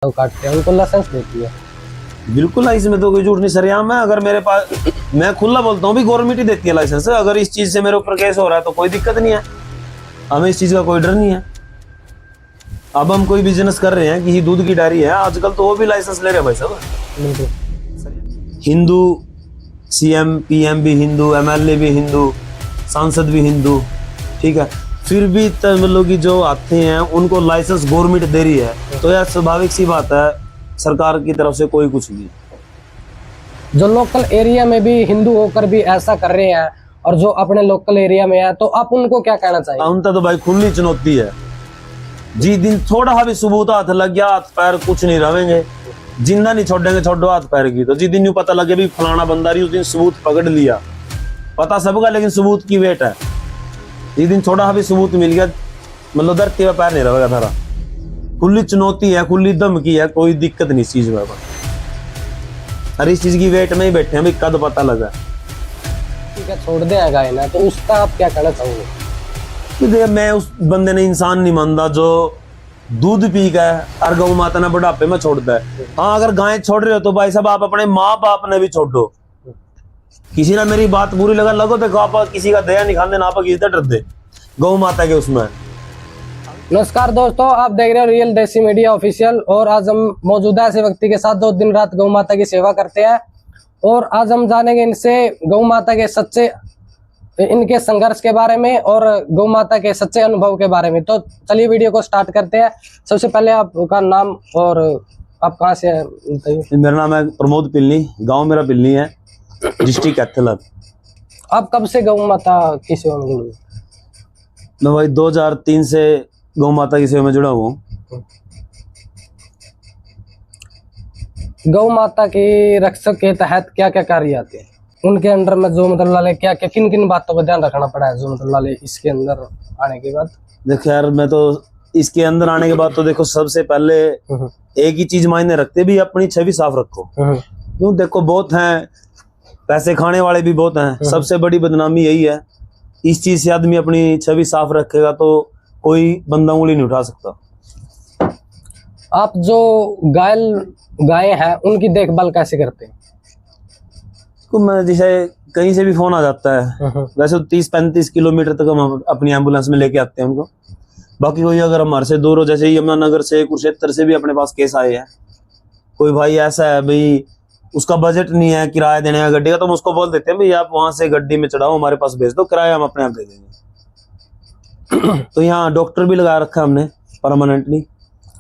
काटते हैं उनको लाइसेंस देती है। बिल्कुल है, इसमें तो कोई झूठ नहीं। सरेआम है, अगर मेरे पास, मैं खुला बोलता हूँ भी गवर्नमेंट ही देती है लाइसेंस। अगर इस चीज से मेरे ऊपर केस हो रहा है तो कोई दिक्कत नहीं है, हमें इस चीज का कोई डर नहीं है। अब हम कोई बिजनेस कर रहे हैं, किसी दूध की डेयरी है, आजकल तो वो भी लाइसेंस ले रहे हैं भाई साहब। हिंदू सीएम पीएम भी हिंदू, एमएलए भी हिंदू, सांसद भी हिंदू, ठीक है, फिर भी तमिल लोग जो आते हैं उनको लाइसेंस गवर्नमेंट दे रही है, तो यार स्वाभाविक सी बात है, सरकार की तरफ से कोई कुछ नहीं। जो लोकल एरिया में भी हिंदू होकर भी ऐसा कर रहे हैं और जो अपने लोकल एरिया में है, तो आप उनको क्या कहना चाहिए? उनका तो भाई खुली चुनौती है। जी दिन थोड़ा भी सबूत हाथ लग गया, हाथ पैर कुछ नहीं रहेंगे, जिंदा नहीं छोड़ेंगे, छोड़ो हाथ पैर की। तो जिस दिन पता लगे भी फलाना बंदा रही, उस दिन सबूत पकड़ लिया, पता सबका, लेकिन सबूत की वेट है। जिस दिन थोड़ा भी सबूत मिल गया, मतलब धरती पे पैर नहीं रहेगा थारा। खुली चुनौती है, खुली धमकी है, कोई दिक्कत नहीं इस चीज में। हर इस चीज की वेट में ही बैठे हैं, भी कद पता लगा। ठीक है, छोड़ दे गाय ना, तो उसका आप क्या कहना चाहोगे? मैं उस बंदे ने इंसान नहीं मानता जो दूध पी का है और गौ माता ने बुढ़ापे में छोड़ता है। हाँ, अगर गाय छोड़ रहे हो तो भाई साहब आप अपने माँ बाप ने भी छोड़ दो। किसी ने मेरी बात बुरी लगा, लगो देखो आप किसी का दया नहीं खाते ना, आप किसी से डर दे गौ माता के उसमें। नमस्कार दोस्तों, आप देख रहे हो रियल देसी मीडिया ऑफिशियल, और आज हम मौजूदा ऐसे व्यक्ति के साथ जो दिन रात गौ माता की सेवा करते हैं, और आज हम जानेंगे इनसे गौ माता के सच्चे, इनके संघर्ष के बारे में और गौ माता के सच्चे अनुभव के बारे में। तो चलिए वीडियो को स्टार्ट करते हैं। सबसे पहले आपका नाम और आप कहाँ से हैं बताइए। मेरा नाम है प्रमोद पिल्ली, गांव मेरा पिल्ली है, डिस्ट्रिक्ट कैथल। आप कब से गौ माता की सेवा में जुड़े? मैं भाई 2003 से गौ माता की सेवा में जुड़ा हुआ हूँ। गौ माता के रक्षक के तहत क्या क्या कार्य आते हैं उनके अंडर में? जो मतलब लाले क्या क्या किन किन बातों का ध्यान रखना पड़ा है जो मतलब लाले इसके अंदर आने के बाद? देखो यार, मैं तो इसके अंदर आने के बाद तो देखो सबसे पहले एक ही चीज मायने रखते भी, अपनी छवि साफ रखो। क्यों देखो, बहुत हैं पैसे खाने वाले भी बहुत हैं, सबसे बड़ी बदनामी यही है। इस चीज से आदमी अपनी छवि साफ रखेगा तो कोई बंदा उंगली नहीं उठा सकता। आप जो गाय हैं उनकी देखभाल कैसे करते हैं? तो मैं जैसे कहीं से भी फोन आ जाता है, वैसे 30-35 किलोमीटर तक हम अपनी एम्बुलेंस में लेके आते हैं उनको। बाकी कोई अगर हमारे से दूर हो, जैसे यमुनानगर से, कुरुक्षेत्र से भी अपने पास केस आए हैं। कोई भाई ऐसा है भाई उसका बजट नहीं है किराया देने का गड्डी का, तो हम उसको बोल देते हैं भाई आप वहां से गड्डी में चढ़ाओ, हमारे पास भेज दो, किराया हम अपने आप दे देंगे। तो यहाँ डॉक्टर भी लगा रखा है हमने परमानेंटली,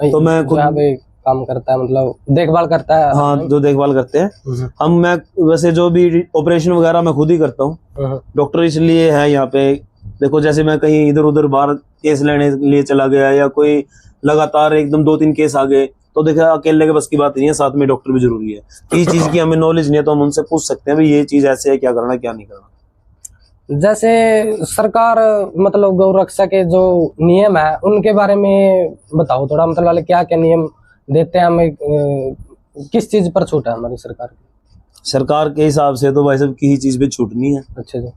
तो मैं खुद काम करता है, मतलब देखभाल करता है। हाँ, जो देखभाल करते हैं हम। मैं वैसे जो भी ऑपरेशन वगैरह मैं खुद ही करता हूँ। डॉक्टर इसलिए है यहाँ पे, देखो जैसे मैं कहीं इधर उधर बाहर केस लेने के लिए चला गया या कोई लगातार एकदम 2-3 केस आ गए, तो देखा अकेले के बस की बात नहीं है, साथ में डॉक्टर भी जरूरी है। किसी चीज की हमें नॉलेज नहीं है तो हम उनसे पूछ सकते हैं भाई ये चीज ऐसे है, क्या करना क्या नहीं करना। जैसे सरकार मतलब गौ रक्षा के जो नियम है उनके बारे में बताओ थोड़ा, मतलब क्या क्या नियम देते हैं हमें, किस चीज पर छूट है हमारी सरकार की? सरकार के हिसाब से तो भाई साहब किसी चीज पे छूट नहीं है। अच्छा जी।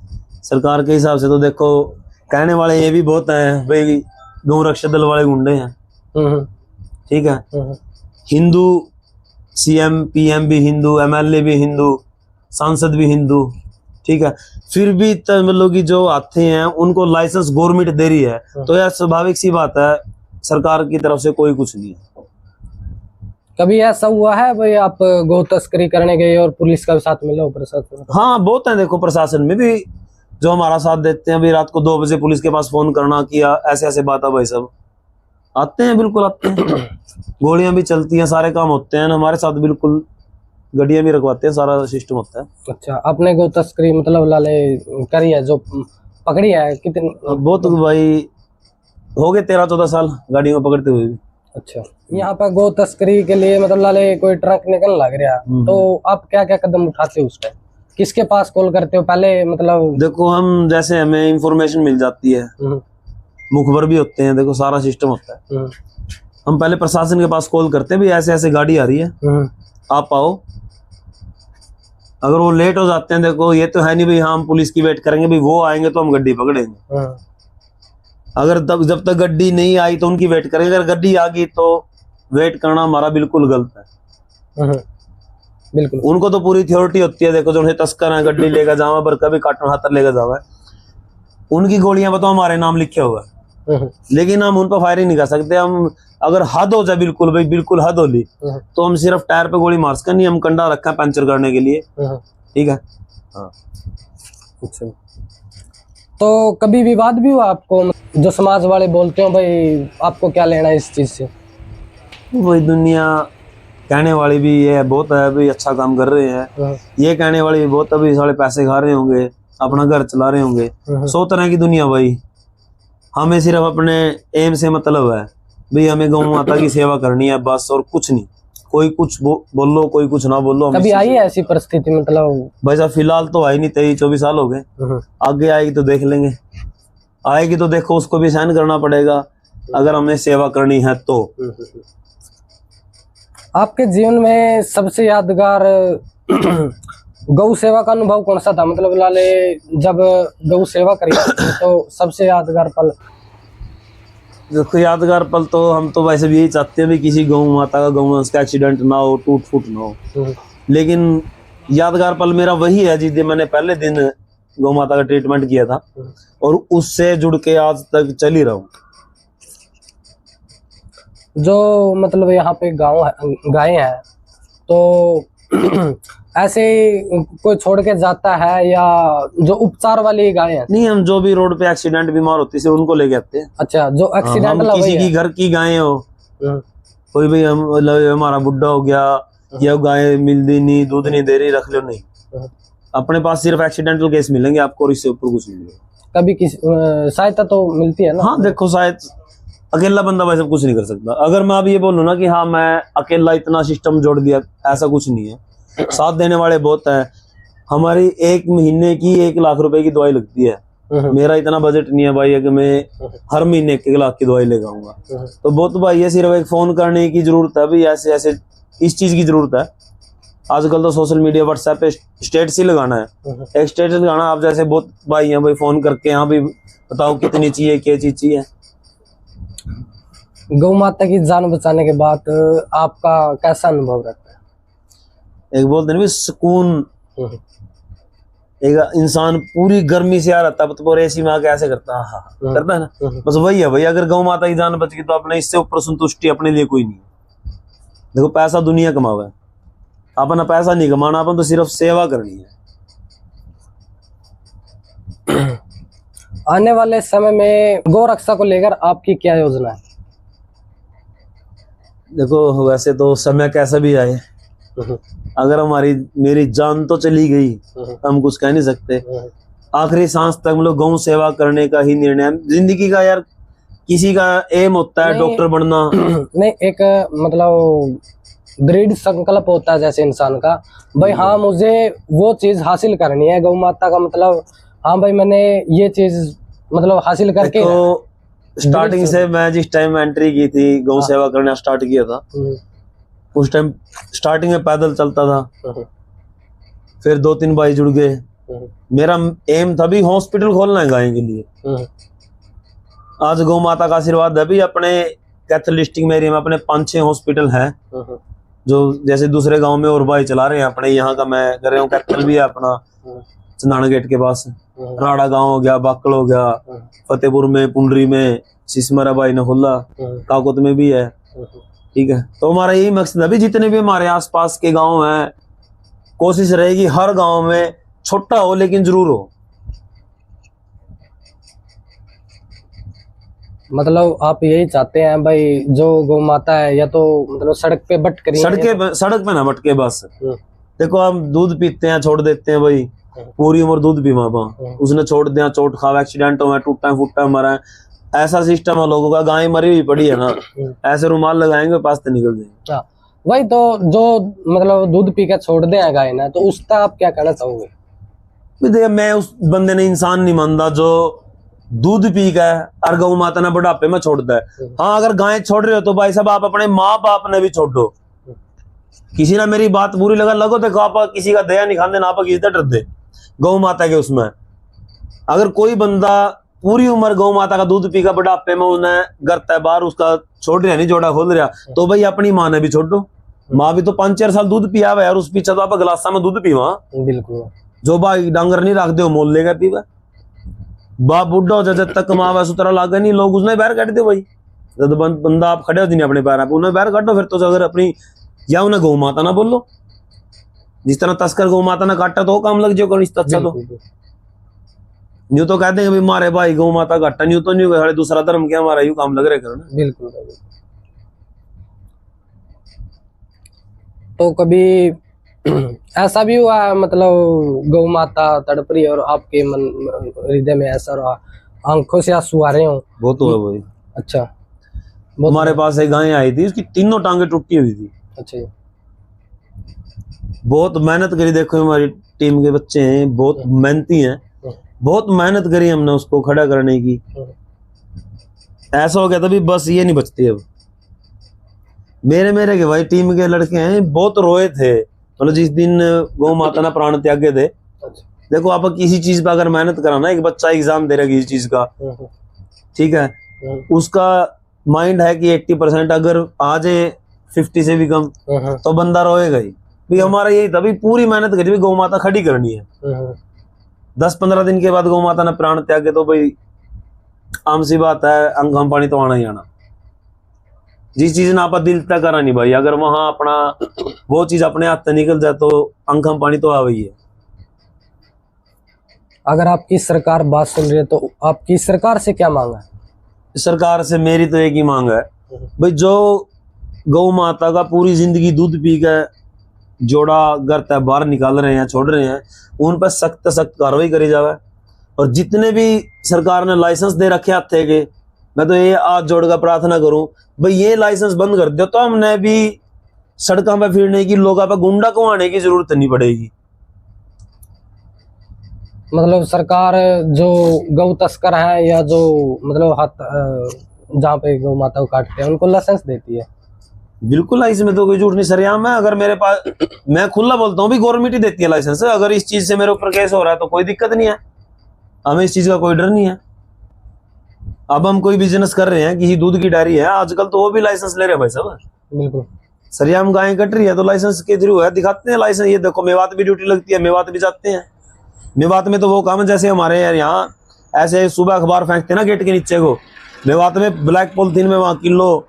सरकार के हिसाब से तो देखो कहने वाले ये भी बहुत हैं भाई गौ रक्षा दल वाले गुंडे हैं, ठीक है, हिंदू सीएम पीएम भी हिंदू, एमएलए भी हिंदू, सांसद भी हिंदू, ठीक है, फिर भी तमिल लोग जो आते हैं उनको लाइसेंस गवर्नमेंट दे रही है, तो यार स्वाभाविक सी बात है, सरकार की तरफ से कोई कुछ नहीं है। कभी ऐसा हुआ है भाई आप गौ तस्करी करने गए और पुलिस का भी साथ मिला हो प्रशासन? हाँ बहुत है, देखो प्रशासन में भी जो हमारा साथ देते हैं। अभी रात को 2 बजे पुलिस के पास फोन करना किया ऐसे ऐसे बात है, भाई सब आते हैं, बिल्कुल आते हैं। गोलियां भी चलती हैं, सारे काम होते हैं हमारे साथ, बिल्कुल गड्डियां भी रखवाते हैं, सारा सिस्टम होता है। अच्छा, आपने गौ तस्करी मतलब लाले करी है, जो पकड़ी है कितनी? बहुत भाई हो गए 13-14 साल गाड़ी में पकड़ते हुए भी। अच्छा, यहाँ पर गौ तस्करी के लिए मतलब लाले कोई ट्रक निकल लग रहा, तो आप क्या क्या कदम उठाते हो उस टाइम? किसके पास कॉल करते हो पहले? मतलब देखो हम जैसे हमें इंफॉर्मेशन मिल जाती है, मुखबर भी होते हैं, देखो सारा सिस्टम होता है। हम पहले प्रशासन के पास कॉल करते हैं भी ऐसे ऐसे गाड़ी आ रही है, आप आओ। अगर वो लेट हो जाते हैं, देखो ये तो है नहीं भाई हाँ हम पुलिस की वेट करेंगे भाई, वो आएंगे तो हम गड्डी पकड़ेंगे। अगर जब तक गड्डी नहीं आई तो उनकी वेट करेंगे, अगर गड्डी आ गई तो वेट करना हमारा बिल्कुल गलत है। बिल्कुल। उनको तो पूरी थ्योरिटी होती है, देखो जो उन्हें तस्कर है, गड्डी लेकर जावा पर कभी काटन हाथ लेकर जावा, उनकी गोलियां बताओ हमारे नाम लिखे हुआ है, लेकिन हम उन पर फायरिंग नहीं कर सकते। हम अगर हद हो जाए बिल्कुल भाई, बिल्कुल हद हो ली, तो हम सिर्फ टायर पे गोली मार सकते नहीं, हम कंडा रखा है पंचर करने के लिए। ठीक है। हाँ। अच्छा, तो कभी विवाद भी हुआ आपको, जो समाज वाले बोलते हो भाई आपको क्या लेना है इस चीज से? वही दुनिया कहने वाली भी ये बहुत है भाई, अच्छा काम कर रहे हैं, ये कहने वाली भी बहुत, अभी सारे पैसे खा रहे होंगे, अपना घर चला रहे होंगे, 100 तरह की दुनिया भाई। हमें सिर्फ अपने एम से मतलब है भाई, हमें गौ माता की सेवा करनी है बस, और कुछ नहीं। कोई कुछ बोलो, कोई कुछ ना बोलो। कभी आई है ऐसी परिस्थिति, मतलब? भाई साहब फिलहाल तो आई नहीं, 23-24 साल हो गए, आगे आएगी तो देख लेंगे। आएगी तो देखो उसको भी सहन करना पड़ेगा, अगर हमें सेवा करनी है तो। आपके जीवन में सबसे यादगार गौ सेवा का अनुभव कौन सा था? मतलब लाले जब गौ सेवा करी तो सबसे यादगार पल? देखो यादगार पल तो हम तो वैसे भी यही चाहते हैं भी किसी गौ माता का, गौ का एक्सीडेंट ना हो, टूट फूट ना हो। लेकिन यादगार पल मेरा वही है जिस दिन मैंने पहले दिन गौ माता का ट्रीटमेंट किया था, और उससे जुड़ के आज तक चल ही रहा हूँ। जो मतलब यहाँ पे गाँव गायें हैं तो ऐसे कोई छोड़ के जाता है, या जो उपचार वाली गायें हैं? नहीं, हम जो भी रोड पे एक्सीडेंट बीमार होती है उनको लेके आते हैं। अच्छा, जो एक्सीडेंट किसी की घर की गायें हो, कोई भी हमारा बुढ़ा हो गया, या गाय मिलती नहीं, दूध नहीं दे रही, रख लो नहीं, अपने पास सिर्फ एक्सीडेंटल केस मिलेंगे आपको, और इससे ऊपर कुछ नहीं मिलेगा। कभी किसी सहायता तो मिलती है ना? हाँ देखो, शायद अकेला बंदा वैसे कुछ नहीं कर सकता। अगर मैं अब ये बोलूँ ना कि हाँ मैं अकेला इतना सिस्टम जोड़ दिया, ऐसा कुछ नहीं है। साथ देने वाले बहुत हैं। हमारी 1 महीने की 1 लाख रुपए की दवाई लगती है। मेरा इतना बजट नहीं है भाई कि मैं हर महीने 1 लाख की दवाई लेकर आऊंगा। तो बहुत भाई ये सिर्फ एक फोन करने की जरूरत है भाई, ऐसे ऐसे इस चीज की जरूरत है। आजकल तो सोशल मीडिया व्हाट्सएप पे स्टेटस ही लगाना है, एक स्टेटस लगाना। आप जैसे बहुत भाई हैं भाई, फोन करके यहाँ भी बताओ कितनी चाहिए, क्या चीज चाहिए। गौ माता की जान बचाने के बाद आपका कैसा अनुभव रहता है? एक बोलते हैं सुकून। एक इंसान पूरी गर्मी से आ रहा था तो एसी में आके ऐसे करता है, हाँ करता है ना, बस वही है भाई। अगर गौ माता की जान बच गई तो अपने इससे ऊपर संतुष्टि अपने लिए कोई नहीं है। देखो पैसा दुनिया कमावा है, अपना पैसा नहीं कमाना, अपन तो सिर्फ सेवा करनी है। आने वाले समय में गौ रक्षा को लेकर आपकी क्या योजना है? देखो वैसे तो समय कैसा भी आए, अगर मेरी जान तो चली गई, हम कुछ कह नहीं सकते। आखिरी सांस तक हम लोग गौ सेवा करने का ही निर्णय है जिंदगी का। यार किसी का एम होता है डॉक्टर बनना, नहीं, एक मतलब दृढ़ संकल्प होता है जैसे इंसान का, भाई हाँ मुझे वो चीज हासिल करनी है गौ माता का, मतलब हाँ भाई मैंने ये चीज मतलब हासिल करके। तो स्टार्टिंग से मैं जिस टाइम एंट्री की थी, गौ सेवा करना स्टार्ट किया था, उस टाइम स्टार्टिंग में पैदल चलता था, फिर 2-3 भाई जुड़ गए। मेरा एम था भी हॉस्पिटल खोलना है गाय के लिए। आज गौ माता का आशीर्वाद है भी, अपने कैथल डिस्ट्रिक्ट में एरिया में अपने 5-6 हॉस्पिटल हैं, जो जैसे दूसरे गांव में और भाई चला रहे हैं, अपने यहाँ का मैं कर रहा हूँ। कैथल भी है अपना चंदाना गेट के पास, राड़ा गांव हो गया, बाकल हो गया, फतेहपुर में, पुंडरी में, सिसमरा भाई ने खोला, काकोत में भी है। ठीक है, तो हमारा यही मकसद है भी जितने भी हमारे आसपास के गांव हैं, कोशिश रहेगी हर गांव में छोटा हो लेकिन जरूर हो। मतलब आप यही चाहते हैं भाई जो गौ माता है या तो मतलब सड़क पे भटक रही है, सड़क पे ना भटके बस। देखो हम दूध पीते हैं, छोड़ देते हैं भाई, पूरी उम्र दूध पी मापा, उसने छोड़ दिया, चोट खावा, एक्सीडेंट हो, टूटा फूटा मरा, ऐसा सिस्टम है लोगों का। गाय मरी हुई पड़ी है ना, ऐसे रुमाल लगाएंगे पास से निकल जाएंगे। वही तो, जो मतलब दूध पी के छोड़ दे गाय ना, तो उसका आप क्या कहना चाहोगे? मैं उस बंदे ने इंसान नहीं मानता जो दूध पी गए और गौ माता ने बुढ़ापे में छोड़ता है। हाँ अगर गाय छोड़ रहे हो तो भाई साहब आप अपने माँ बाप ने भी छोड़ दो। किसी ने मेरी बात बुरी लगो देखो, आप किसी का दया नहीं खाते ना, आप किसी का डर दे गौ माता के। उसमें अगर कोई बंदा पूरी उम्र गौ माता का दूध पी का बुढ़ापे में उन्हें करता है बाहर, उसका छोड़ रहा नहीं, जोड़ा खोल रहा, तो भाई अपनी माँ ने भी छोड़ो। माँ भी तो 5-4 साल दूध पिया हुआ यार, उस पीछे तो आप गिलासा में दूध पीवा। बिल्कुल। जो भाई डांगर नहीं रख दो मोल लेगा पीवा। बाप बुढ़ा हो जाए जब तक कमावा सुतरा लागे नहीं, लोग उसने बाहर काट दो भाई। जब बंदा आप खड़े हो नहीं अपने पैर पे, उन्हें बाहर काटो फिर तो। अगर अपनी या उन्हें गौ माता ना बोलो, जिस तरह तस्कर गौ माता ना काटा तो काम लग जाओ इस अच्छा। तो यूं तो कहते हैं भाई मारे भाई गौ माता काटा, यूं तो नहीं होगा दूसरा धर्म क्या हमारा यूं काम लग रहा करना। बिल्कुल। तो कभी ऐसा भी हुआ है मतलब गौ माता तड़प रही है और आपके मन हृदय में ऐसा रहा, आंखों से आंसू आ रहे हो? वो तो है भाई। अच्छा। हमारे पास एक गाय आई थी, उसकी तीनों टांगे टूटी हुई थी। अच्छा। बहुत मेहनत करी, देखो हमारी टीम के बच्चे हैं बहुत मेहनती हैं, बहुत मेहनत करी हमने उसको खड़ा करने की। ऐसा हो गया था भी बस ये नहीं बचती अब। मेरे के भाई टीम के लड़के हैं, बहुत रोए थे मतलब जिस दिन गौ माता ने प्राण त्यागे थे। देखो आप किसी चीज पर अगर मेहनत कराना, एक बच्चा एग्जाम दे रहा है किसी चीज का, ठीक है, उसका माइंड है कि 80% अगर आ जाए 50 से भी कम तो बंदा रोएगा ही। भी हमारा यही था भी पूरी मेहनत करी, गौ माता खड़ी करनी है। 10-15 दिन के बाद गौ माता ने प्राण त्यागे तो भाई आम सी बात है, अंग हम पानी तो आना ही आना। जिस चीज ना आप दिल तक करा नहीं भाई, अगर वहां अपना वो चीज अपने हाथ से निकल जाए तो अंग हम पानी तो आ ही है। अगर आपकी सरकार बात सुन रही है तो आपकी सरकार से क्या मांग है? सरकार से मेरी तो एक ही मांग है भाई, जो गौ माता का पूरी जिंदगी दूध पी के जोड़ा घर बाहर निकाल रहे हैं, छोड़ रहे हैं, उन पर सख्त कार्रवाई करी जावे। और जितने भी सरकार ने लाइसेंस दे रखे हाथे के, मैं तो ये हाथ जोड़ कर प्रार्थना करूं भाई ये लाइसेंस बंद कर दो, तो हमने भी सड़कों पे फिरने की, लोगों पे गुंडा को आने की जरूरत नहीं पड़ेगी। मतलब सरकार जो गौ तस्कर है या जो मतलब हाथ जहाँ पे गौ माता को काटते हैं उनको लाइसेंस देती है? बिल्कुल, इसमें तो कोई झूठ नहीं सरेआम है। अगर मेरे पास, मैं खुला बोलता हूँ भी गवर्नमेंट ही देती है लाइसेंस। अगर इस चीज से मेरे ऊपर केस हो रहा है तो कोई दिक्कत नहीं है, हमें इस चीज का कोई डर नहीं है। अब हम कोई बिजनेस कर रहे हैं, किसी दूध की डेयरी है, आजकल तो वो भी लाइसेंस ले रहे हैं भाई साहब। बिल्कुल, सरेआम गायें कट रही है तो लाइसेंस के थ्रू है, दिखाते हैं लाइसेंस। ये देखो मेवात भी ड्यूटी लगती है, मेवात भी जाते हैं। मेवात में तो वो काम है जैसे हमारे यार यहाँ ऐसे सुबह अखबार फेंकते हैं ना गेट के नीचे को, मेवात में ब्लैक पॉलिथीन में वहां किलो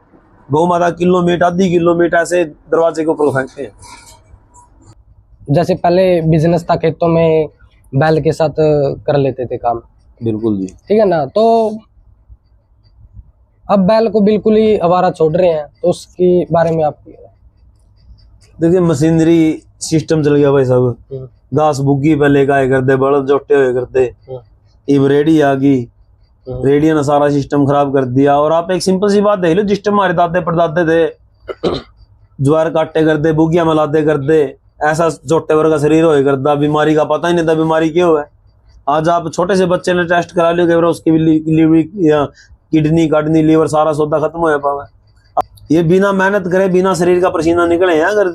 गौ माता, किलो मीट, आधी किलो मीट ऐसे दरवाजे के ऊपर फेंकते हैं। जैसे पहले बिजनेस था खेतों में बैल के साथ कर लेते थे काम। बिल्कुल जी, ठीक है ना। तो अब बैल को बिल्कुल ही आवारा छोड़ रहे हैं, तो उसके बारे में आप देखिए मशीनरी सिस्टम चल गया भाई साहब। घास बुग्गी पहले गाय करते, बड़द जोटे हुए करते, अब रेडी आ गई, रेडियो ने सारा सिस्टम खराब कर दिया। और आप एक सिंपल सी बात देख लो, जिस टाइम हमारे दादे परदादे थे ज्वार काटे करते, बुगिया मलाते करते, ऐसा छोटे वर्ग का शरीर होए करता, बीमारी का पता ही नहीं था बीमारी क्यों है। आज आप छोटे से बच्चे ने टेस्ट करा लियो, उसकी लिवर, किडनी, काडनी, लीवर सारा सौदा खत्म हो पावा। ये बिना मेहनत करे, बिना शरीर का पसीना निकले हैं, अगर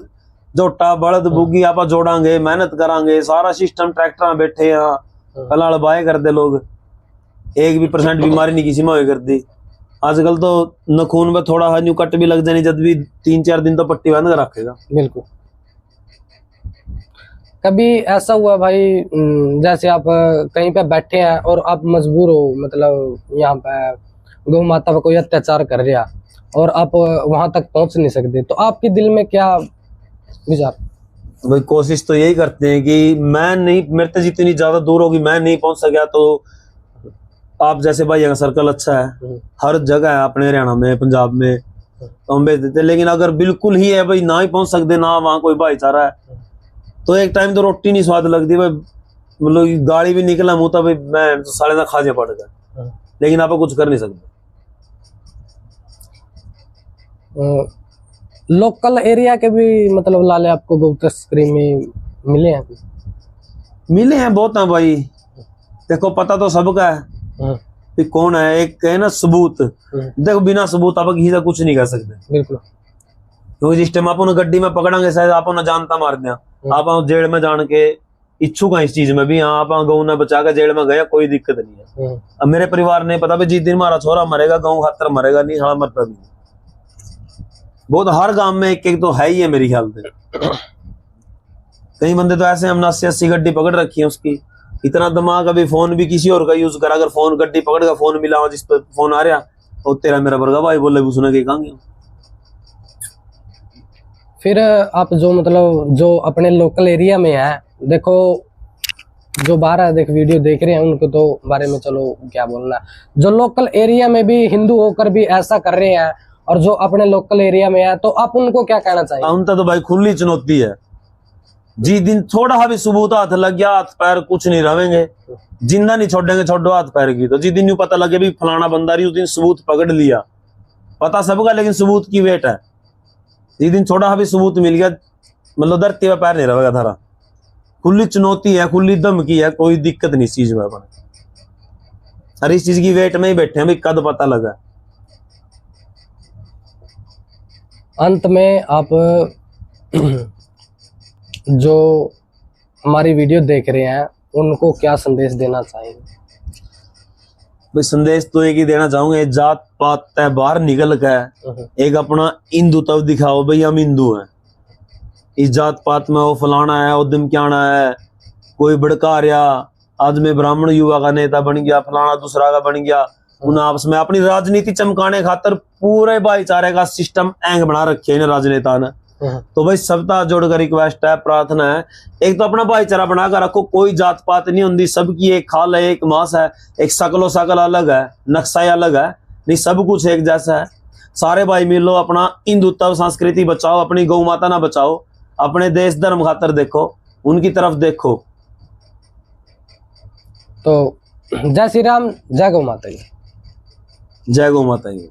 जोटा बड़द बुगी आप जोड़ांगे, मेहनत करांगे, सारा सिस्टम ट्रैक्टर में बैठे यहाँ कलाड़ बाय करते लोग, 1 भी % बीमारी नहीं किसी में हो करती। आजकल तो नखून में थोड़ा न्यू कट भी लग जानी, जब भी 3-4 दिन तो पट्टी बांध कर रखेगा। बिल्कुल। कभी ऐसा हुआ भाई जैसे आप कहीं पे बैठे हैं और आप मजबूर हो, मतलब यहाँ पे गौ माता पर कोई अत्याचार कर रहा और आप वहां तक पहुंच नहीं सकते, तो आपके दिल में क्या विचार? भाई कोशिश तो यही करते हैं कि मैं नहीं, मेरे से जितनी ज्यादा दूर होगी मैं नहीं पहुंच सका तो आप जैसे भाई का सर्कल अच्छा है, हर जगह है अपने हरियाणा में, पंजाब में, तो हम भेज देते। लेकिन अगर बिल्कुल ही है भाई ना ही पहुंच सकते, ना वहां कोई भाईचारा है, तो एक टाइम तो रोटी नहीं स्वाद लगती भाई, मतलब गाड़ी भी निकला मुंह तो भाई मैं तो साले ना खाजे पड़ गया, लेकिन आप कुछ कर नहीं सकते। लोकल एरिया के भी मतलब लाले आपको गौ तस्करी में मिले हैं? मिले हैं, बहुत हैं भाई। देखो पता तो सबका है कि कौन है, एक है ना सबूत। देखो बिना सबूत आप किसी से कुछ नहीं कर सकते। बिल्कुल, क्योंकि जिस टाइम आप गड्डी में पकड़ांगे शायद आप जानता मार दिया, आप जेल में जान के इच्छुक है इस चीज में भी। हाँ, आप गऊ ने बचा के जेल में गया, कोई दिक्कत नहीं है। अब मेरे परिवार ने पता भी जिस दिन हमारा छोरा मरेगा गऊ खातर मरेगा, नहीं हाँ मरता भी नहीं। बहुत हर गांव में एक एक तो है ही है मेरी ख्याल से। कई बंदे तो ऐसे हमने 80-80 गड्डी पकड़ रखी है उसकी, इतना दिमाग। अभी फोन भी किसी और का यूज करा, अगर फोन गड्डी पकड़ का फोन मिला जिस पर फोन आ रहा और तेरा मेरा वर्गा भाई बोले उसने कहीं कहांगे। फिर आप जो मतलब जो अपने लोकल एरिया में है, देखो जो बाहर देख वीडियो देख रहे हैं उनको तो बारे में चलो क्या बोलना, जो लोकल एरिया में भी हिंदू होकर भी ऐसा कर रहे हैं और जो अपने लोकल एरिया में है, तो आप उनको क्या कहना चाहिए? उनका तो भाई खुली चुनौती है। जिस दिन थोड़ा भी सबूत हाथ लग गया, हाथ पैर कुछ नहीं रहेंगे, जिंदा नहीं छोड़ेंगे। छोड़ो हाथ पैर की तो जिस दिन पता लगे भी फलाना बंदा रही, उस दिन सबूत पकड़ लिया, पता सबका लेकिन सबूत की वेट है। जिस दिन थोड़ा भी सबूत मिल गया, मतलब धरती पे पैर नहीं रहेगा थारा। खुली चुनौती है, खुली धमकी है, कोई दिक्कत नहीं इस चीज में। अपने हर इस चीज की वेट में ही बैठे हैं भाई, कद पता लगा। अंत में आप जो हमारी वीडियो देख रहे हैं उनको क्या संदेश देना चाहेंगे? भाई संदेश तो एक ही देना चाहूंगा, जात पात तय बाहर निकल के एक अपना हिंदुत्व दिखाओ। भाई हम हिंदू हैं, इस जात पात में वो फलाना है, वो धमकियाना है, कोई भड़का रहा। आज मैं ब्राह्मण युवा का नेता बन गया, फलाना दूसरा का बन गया। उन आपस में अपनी राजनीति चमकाने खातर पूरे भाईचारे का सिस्टम एंग बना रखे इन राजनेता ने। तो भाई सबका जोड़कर रिक्वेस्ट है, प्रार्थना है, एक तो अपना भाईचारा बनाकर रखो। कोई जात पात नहीं होती, सबकी एक खाल है, एक मास है, एक शकलो शकल अलग है, नक्शा अलग है, नहीं सब कुछ एक जैसा है। सारे भाई मिलो, अपना हिंदुत्व संस्कृति बचाओ, अपनी गौ माता ना बचाओ, अपने देश धर्म खातर देखो, उनकी तरफ देखो। तो जय श्री राम, जय गौ माता की। जय गौ माता की।